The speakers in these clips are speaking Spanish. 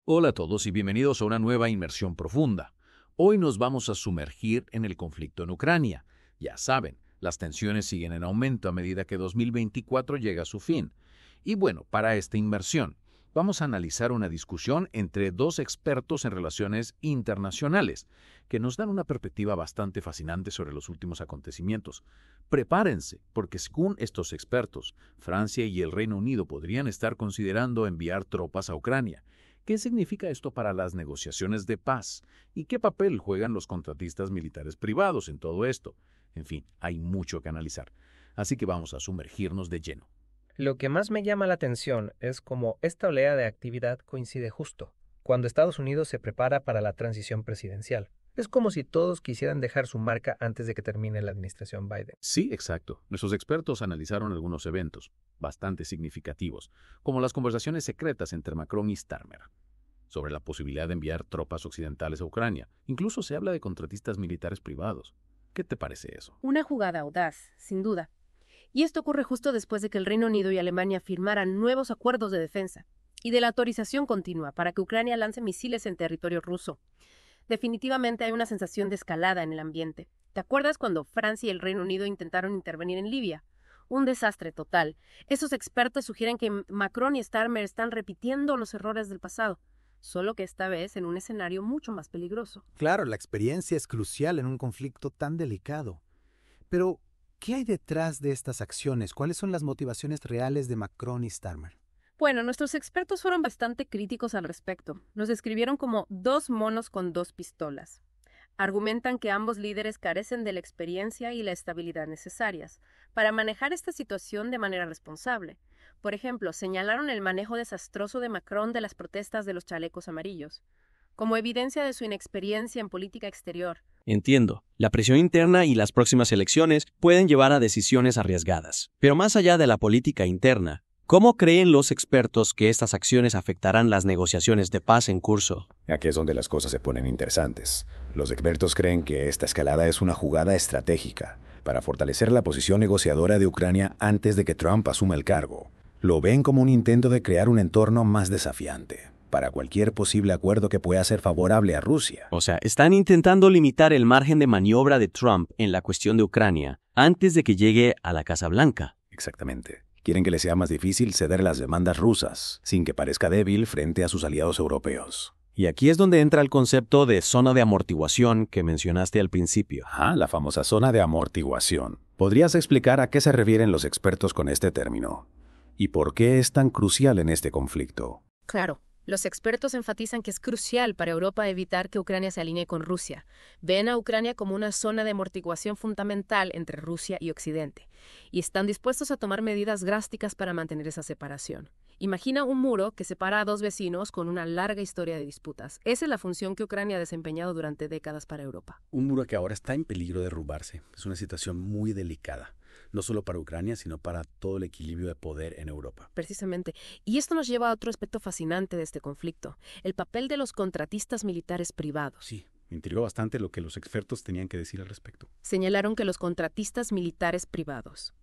Hola a todos y bienvenidos a una nueva inmersión profunda. Hoy nos vamos a sumergir en el conflicto en Ucrania. Ya saben, las tensiones siguen en aumento a medida que 2024 llega a su fin. Y bueno, para esta inmersión, vamos a analizar una discusión entre dos expertos en relaciones internacionales, que nos dan una perspectiva bastante fascinante sobre los últimos acontecimientos. Prepárense, porque según estos expertos, Francia y el Reino Unido podrían estar considerando enviar tropas a Ucrania. ¿Qué significa esto para las negociaciones de paz? ¿Y qué papel juegan los contratistas militares privados en todo esto? En fin, hay mucho que analizar. Así que vamos a sumergirnos de lleno. Lo que más me llama la atención es cómo esta oleada de actividad coincide justo cuando Estados Unidos se prepara para la transición presidencial. Es como si todos quisieran dejar su marca antes de que termine la administración Biden. Sí, exacto. Nuestros expertos analizaron algunos eventos bastante significativos, como las conversaciones secretas entre Macron y Starmer sobre la posibilidad de enviar tropas occidentales a Ucrania. Incluso se habla de contratistas militares privados. ¿Qué te parece eso? Una jugada audaz, sin duda. Y esto ocurre justo después de que el Reino Unido y Alemania firmaran nuevos acuerdos de defensa y de la autorización continua para que Ucrania lance misiles en territorio ruso. Definitivamente hay una sensación de escalada en el ambiente. ¿Te acuerdas cuando Francia y el Reino Unido intentaron intervenir en Libia? Un desastre total. Esos expertos sugieren que Macron y Starmer están repitiendo los errores del pasado, solo que esta vez en un escenario mucho más peligroso. Claro, la experiencia es crucial en un conflicto tan delicado. Pero, ¿qué hay detrás de estas acciones? ¿Cuáles son las motivaciones reales de Macron y Starmer? Bueno, nuestros expertos fueron bastante críticos al respecto. Los describieron como dos monos con dos pistolas. Argumentan que ambos líderes carecen de la experiencia y la estabilidad necesarias para manejar esta situación de manera responsable. Por ejemplo, señalaron el manejo desastroso de Macron de las protestas de los chalecos amarillos, como evidencia de su inexperiencia en política exterior. Entiendo. La presión interna y las próximas elecciones pueden llevar a decisiones arriesgadas. Pero más allá de la política interna, ¿cómo creen los expertos que estas acciones afectarán las negociaciones de paz en curso? Aquí es donde las cosas se ponen interesantes. Los expertos creen que esta escalada es una jugada estratégica para fortalecer la posición negociadora de Ucrania antes de que Trump asuma el cargo. Lo ven como un intento de crear un entorno más desafiante para cualquier posible acuerdo que pueda ser favorable a Rusia. O sea, están intentando limitar el margen de maniobra de Trump en la cuestión de Ucrania antes de que llegue a la Casa Blanca. Exactamente. Quieren que les sea más difícil ceder las demandas rusas, sin que parezca débil frente a sus aliados europeos. Y aquí es donde entra el concepto de zona de amortiguación que mencionaste al principio. La famosa zona de amortiguación. ¿Podrías explicar a qué se refieren los expertos con este término? ¿Y por qué es tan crucial en este conflicto? Claro. Los expertos enfatizan que es crucial para Europa evitar que Ucrania se alinee con Rusia. Ven a Ucrania como una zona de amortiguación fundamental entre Rusia y Occidente, y están dispuestos a tomar medidas drásticas para mantener esa separación. Imagina un muro que separa a dos vecinos con una larga historia de disputas. Esa es la función que Ucrania ha desempeñado durante décadas para Europa. Un muro que ahora está en peligro de derrumbarse. Es una situación muy delicada. No solo para Ucrania, sino para todo el equilibrio de poder en Europa. Precisamente. Y esto nos lleva a otro aspecto fascinante de este conflicto, el papel de los contratistas militares privados. Sí, me intrigó bastante lo que los expertos tenían que decir al respecto. Señalaron que los contratistas militares privados,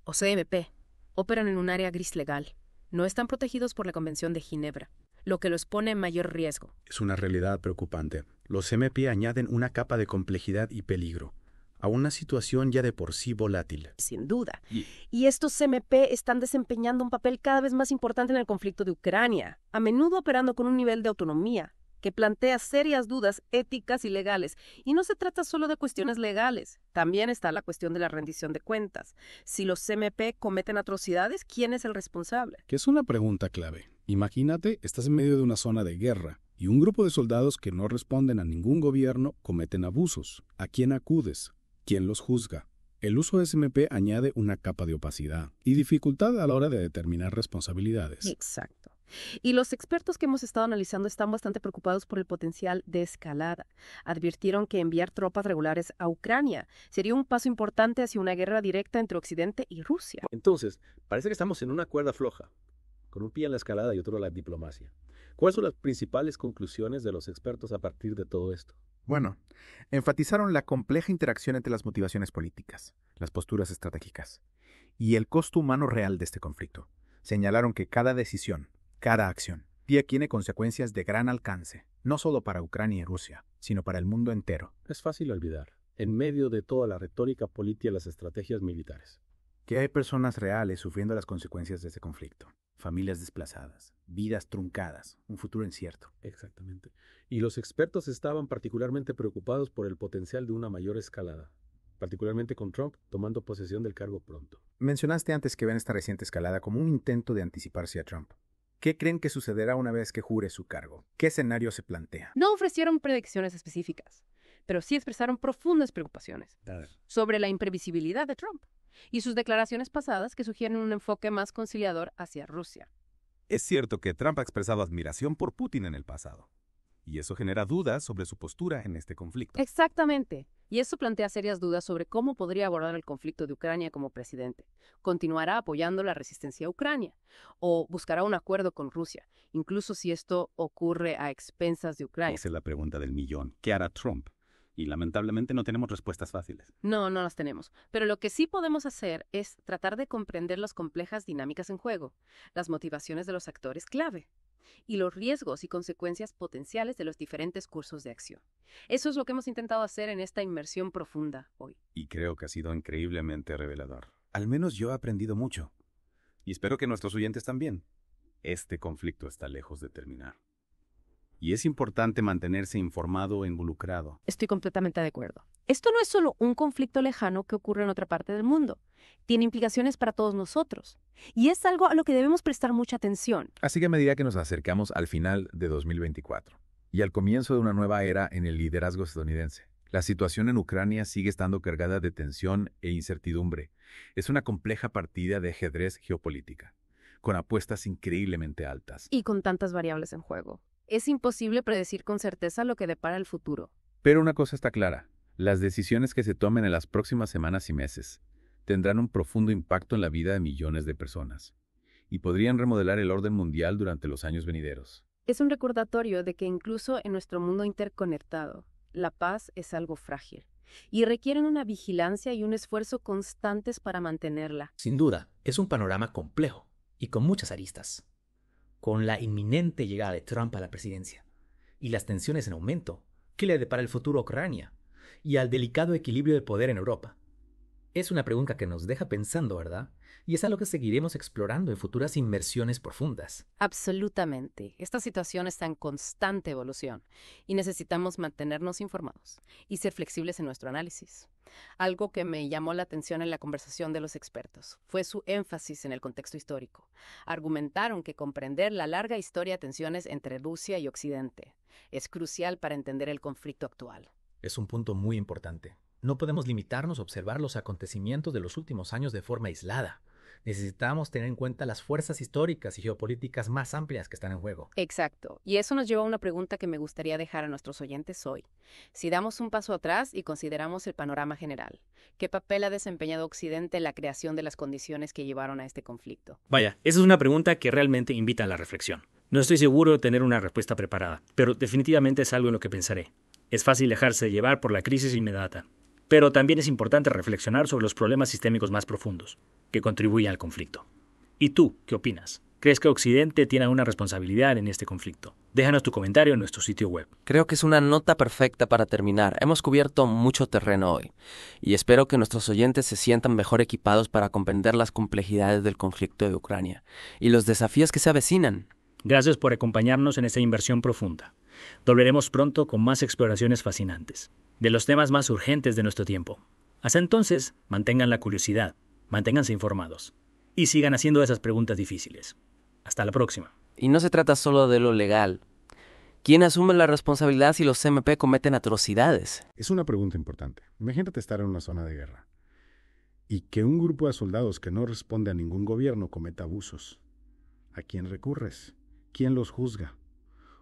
o CMP, operan en un área gris legal. No están protegidos por la Convención de Ginebra, lo que los pone en mayor riesgo. Es una realidad preocupante. Los CMP añaden una capa de complejidad y peligro a una situación ya de por sí volátil. Sin duda. Y estos CMP están desempeñando un papel cada vez más importante en el conflicto de Ucrania, a menudo operando con un nivel de autonomía que plantea serias dudas éticas y legales. Y no se trata solo de cuestiones legales, también está la cuestión de la rendición de cuentas. Si los CMP cometen atrocidades, ¿quién es el responsable? Que es una pregunta clave. Imagínate, estás en medio de una zona de guerra y un grupo de soldados que no responden a ningún gobierno cometen abusos. ¿A quién acudes? ¿Quién los juzga? El uso de SMP añade una capa de opacidad y dificultad a la hora de determinar responsabilidades. Exacto. Y los expertos que hemos estado analizando están bastante preocupados por el potencial de escalada. Advirtieron que enviar tropas regulares a Ucrania sería un paso importante hacia una guerra directa entre Occidente y Rusia. Entonces, parece que estamos en una cuerda floja, con un pie en la escalada y otro en la diplomacia. ¿Cuáles son las principales conclusiones de los expertos a partir de todo esto? Bueno, enfatizaron la compleja interacción entre las motivaciones políticas, las posturas estratégicas y el costo humano real de este conflicto. Señalaron que cada decisión, cada acción, Pie tiene consecuencias de gran alcance, no solo para Ucrania y Rusia, sino para el mundo entero. Es fácil olvidar, en medio de toda la retórica política y las estrategias militares. Que hay personas reales sufriendo las consecuencias de ese conflicto. Familias desplazadas, vidas truncadas, un futuro incierto. Exactamente. Y los expertos estaban particularmente preocupados por el potencial de una mayor escalada, particularmente con Trump tomando posesión del cargo pronto. Mencionaste antes que ven esta reciente escalada como un intento de anticiparse a Trump. ¿Qué creen que sucederá una vez que jure su cargo? ¿Qué escenario se plantea? No ofrecieron predicciones específicas, pero sí expresaron profundas preocupaciones sobre la imprevisibilidad de Trump y sus declaraciones pasadas que sugieren un enfoque más conciliador hacia Rusia. Es cierto que Trump ha expresado admiración por Putin en el pasado, y eso genera dudas sobre su postura en este conflicto. Exactamente. Y eso plantea serias dudas sobre cómo podría abordar el conflicto de Ucrania como presidente. ¿Continuará apoyando la resistencia a Ucrania? ¿O buscará un acuerdo con Rusia, incluso si esto ocurre a expensas de Ucrania? Esa es la pregunta del millón. ¿Qué hará Trump? Y lamentablemente no tenemos respuestas fáciles. No las tenemos. Pero lo que sí podemos hacer es tratar de comprender las complejas dinámicas en juego, las motivaciones de los actores clave y los riesgos y consecuencias potenciales de los diferentes cursos de acción. Eso es lo que hemos intentado hacer en esta inmersión profunda hoy. Y creo que ha sido increíblemente revelador. Al menos yo he aprendido mucho. Y espero que nuestros oyentes también. Este conflicto está lejos de terminar. Y es importante mantenerse informado e involucrado. Estoy completamente de acuerdo. Esto no es solo un conflicto lejano que ocurre en otra parte del mundo. Tiene implicaciones para todos nosotros. Y es algo a lo que debemos prestar mucha atención. Así que a medida que nos acercamos al final de 2024 y al comienzo de una nueva era en el liderazgo estadounidense, la situación en Ucrania sigue estando cargada de tensión e incertidumbre. Es una compleja partida de ajedrez geopolítica, con apuestas increíblemente altas. Y con tantas variables en juego. Es imposible predecir con certeza lo que depara el futuro. Pero una cosa está clara, las decisiones que se tomen en las próximas semanas y meses tendrán un profundo impacto en la vida de millones de personas y podrían remodelar el orden mundial durante los años venideros. Es un recordatorio de que incluso en nuestro mundo interconectado, la paz es algo frágil y requieren una vigilancia y un esfuerzo constantes para mantenerla. Sin duda, es un panorama complejo y con muchas aristas. Con la inminente llegada de Trump a la presidencia y las tensiones en aumento, ¿qué le depara el futuro a Ucrania? Y al delicado equilibrio de poder en Europa. Es una pregunta que nos deja pensando, ¿verdad? Y es algo que seguiremos explorando en futuras inmersiones profundas. Absolutamente. Esta situación está en constante evolución y necesitamos mantenernos informados y ser flexibles en nuestro análisis. Algo que me llamó la atención en la conversación de los expertos fue su énfasis en el contexto histórico. Argumentaron que comprender la larga historia de tensiones entre Rusia y Occidente es crucial para entender el conflicto actual. Es un punto muy importante. No podemos limitarnos a observar los acontecimientos de los últimos años de forma aislada. Necesitamos tener en cuenta las fuerzas históricas y geopolíticas más amplias que están en juego. Exacto. Y eso nos lleva a una pregunta que me gustaría dejar a nuestros oyentes hoy. Si damos un paso atrás y consideramos el panorama general, ¿qué papel ha desempeñado Occidente en la creación de las condiciones que llevaron a este conflicto? Vaya, esa es una pregunta que realmente invita a la reflexión. No estoy seguro de tener una respuesta preparada, pero definitivamente es algo en lo que pensaré. Es fácil dejarse llevar por la crisis inmediata, pero también es importante reflexionar sobre los problemas sistémicos más profundos que contribuyen al conflicto. ¿Y tú, qué opinas? ¿Crees que Occidente tiene una responsabilidad en este conflicto? Déjanos tu comentario en nuestro sitio web. Creo que es una nota perfecta para terminar. Hemos cubierto mucho terreno hoy y espero que nuestros oyentes se sientan mejor equipados para comprender las complejidades del conflicto de Ucrania y los desafíos que se avecinan. Gracias por acompañarnos en esta inversión profunda. Volveremos pronto con más exploraciones fascinantes de los temas más urgentes de nuestro tiempo. Hasta entonces, mantengan la curiosidad, manténganse informados y sigan haciendo esas preguntas difíciles. Hasta la próxima. Y no se trata solo de lo legal. ¿Quién asume la responsabilidad si los CMP cometen atrocidades? Es una pregunta importante. Imagínate estar en una zona de guerra y que un grupo de soldados que no responde a ningún gobierno cometa abusos. ¿A quién recurres? ¿Quién los juzga?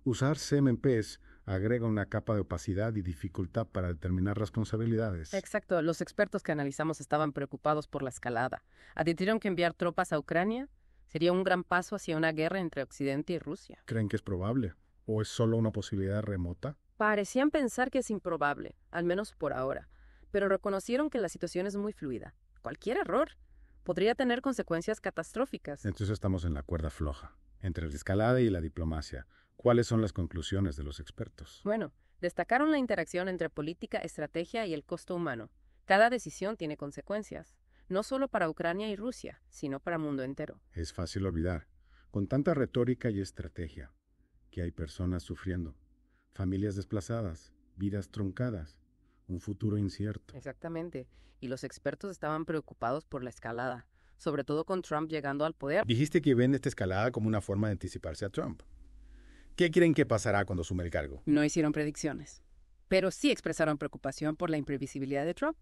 Usar CMPs agrega una capa de opacidad y dificultad para determinar responsabilidades. Exacto. Los expertos que analizamos estaban preocupados por la escalada. Advirtieron que enviar tropas a Ucrania sería un gran paso hacia una guerra entre Occidente y Rusia. ¿Creen que es probable? ¿O es solo una posibilidad remota? Parecían pensar que es improbable, al menos por ahora, pero reconocieron que la situación es muy fluida. Cualquier error Podría tener consecuencias catastróficas. Entonces estamos en la cuerda floja, entre la escalada y la diplomacia. ¿Cuáles son las conclusiones de los expertos? Bueno, destacaron la interacción entre política, estrategia y el costo humano. Cada decisión tiene consecuencias, no solo para Ucrania y Rusia, sino para el mundo entero. Es fácil olvidar, con tanta retórica y estrategia, que hay personas sufriendo, familias desplazadas, vidas truncadas, un futuro incierto. Exactamente. Y los expertos estaban preocupados por la escalada, sobre todo con Trump llegando al poder. Dijiste que ven esta escalada como una forma de anticiparse a Trump. ¿Qué creen que pasará cuando asume el cargo? No hicieron predicciones, pero sí expresaron preocupación por la imprevisibilidad de Trump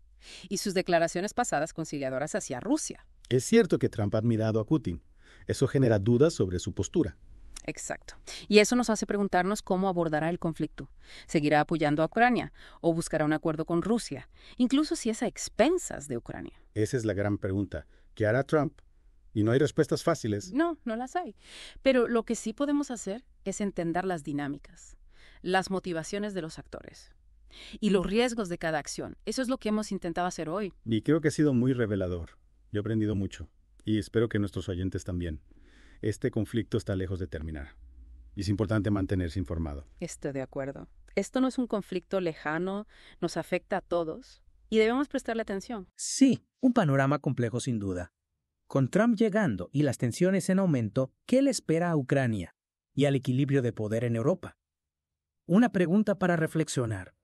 y sus declaraciones pasadas conciliadoras hacia Rusia. Es cierto que Trump ha admirado a Putin. Eso genera dudas sobre su postura. Exacto. Y eso nos hace preguntarnos cómo abordará el conflicto. ¿Seguirá apoyando a Ucrania o buscará un acuerdo con Rusia, incluso si es a expensas de Ucrania? Esa es la gran pregunta. ¿Qué hará Trump? Y no hay respuestas fáciles. No las hay. Pero lo que sí podemos hacer es entender las dinámicas, las motivaciones de los actores y los riesgos de cada acción. Eso es lo que hemos intentado hacer hoy. Y creo que ha sido muy revelador. Yo he aprendido mucho. Y espero que nuestros oyentes también. Este conflicto está lejos de terminar. Y es importante mantenerse informado. Estoy de acuerdo. Esto no es un conflicto lejano, nos afecta a todos y debemos prestarle atención. Sí, un panorama complejo sin duda. Con Trump llegando y las tensiones en aumento, ¿qué le espera a Ucrania y al equilibrio de poder en Europa? Una pregunta para reflexionar.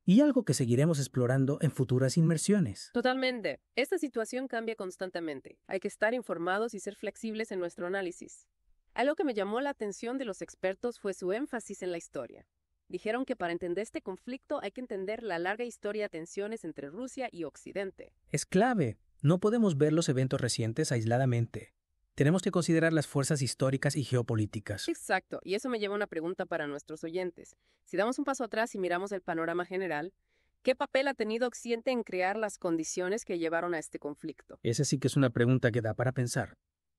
Y algo que seguiremos explorando en futuras inmersiones. Totalmente. Esta situación cambia constantemente. Hay que estar informados y ser flexibles en nuestro análisis. Algo que me llamó la atención de los expertos fue su énfasis en la historia. Dijeron que para entender este conflicto hay que entender la larga historia de tensiones entre Rusia y Occidente. Es clave. No podemos ver los eventos recientes aisladamente. Tenemos que considerar las fuerzas históricas y geopolíticas. Exacto, y eso me lleva a una pregunta para nuestros oyentes. Si damos un paso atrás y miramos el panorama general, ¿qué papel ha tenido Occidente en crear las condiciones que llevaron a este conflicto? Esa sí que es una pregunta que da para pensar.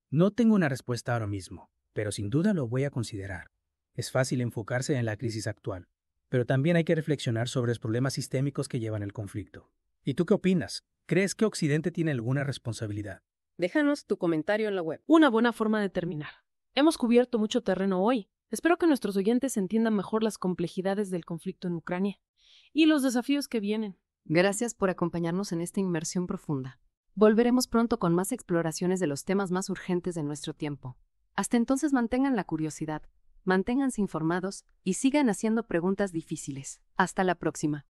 No tengo una respuesta ahora mismo, pero sin duda lo voy a considerar. Es fácil enfocarse en la crisis actual, pero también hay que reflexionar sobre los problemas sistémicos que llevan el conflicto. ¿Y tú qué opinas? ¿Crees que Occidente tiene alguna responsabilidad? Déjanos tu comentario en la web. Una buena forma de terminar. Hemos cubierto mucho terreno hoy. Espero que nuestros oyentes entiendan mejor las complejidades del conflicto en Ucrania y los desafíos que vienen. Gracias por acompañarnos en esta inmersión profunda. Volveremos pronto con más exploraciones de los temas más urgentes de nuestro tiempo. Hasta entonces mantengan la curiosidad, manténganse informados y sigan haciendo preguntas difíciles. Hasta la próxima.